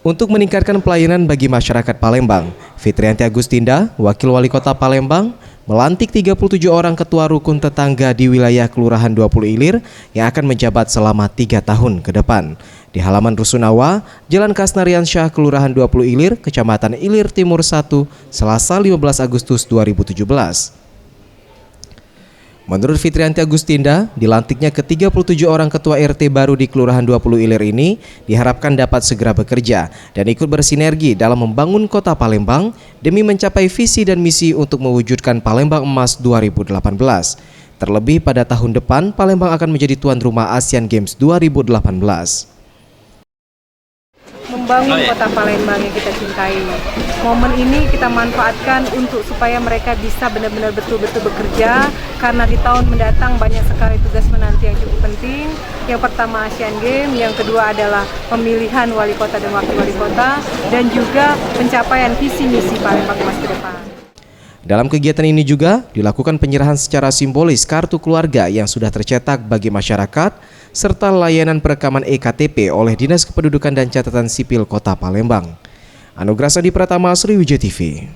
Untuk meningkatkan pelayanan bagi masyarakat Palembang, Fitrianti Agustinda, Wakil Wali Kota Palembang, melantik 37 orang ketua rukun tetangga di wilayah Kelurahan 20 Ilir yang akan menjabat selama 3 tahun ke depan. Di halaman Rusunawa, Jalan Kasnarian Syah, Kelurahan 20 Ilir, Kecamatan Ilir Timur 1, Selasa 15 Agustus 2017. Menurut Fitrianti Agustinda, dilantiknya ke-37 orang ketua RT baru di Kelurahan 20 Ilir ini diharapkan dapat segera bekerja dan ikut bersinergi dalam membangun kota Palembang demi mencapai visi dan misi untuk mewujudkan Palembang Emas 2018. Terlebih pada tahun depan, Palembang akan menjadi tuan rumah Asian Games 2018. Membangun kota Palembang yang kita cintai. Momen ini kita manfaatkan untuk supaya mereka bisa benar-benar betul-betul bekerja, karena di tahun mendatang banyak sekali tugas menanti yang cukup penting. Yang pertama Asian Games, yang kedua adalah pemilihan wali kota dan wakil wali kota, dan juga pencapaian visi misi Palembang Emas ke depan. Dalam kegiatan ini juga dilakukan penyerahan secara simbolis kartu keluarga yang sudah tercetak bagi masyarakat serta layanan perekaman EKTP oleh Dinas Kependudukan dan Catatan Sipil Kota Palembang. Anugrah Sadi Pratama, Sriwijaya TV.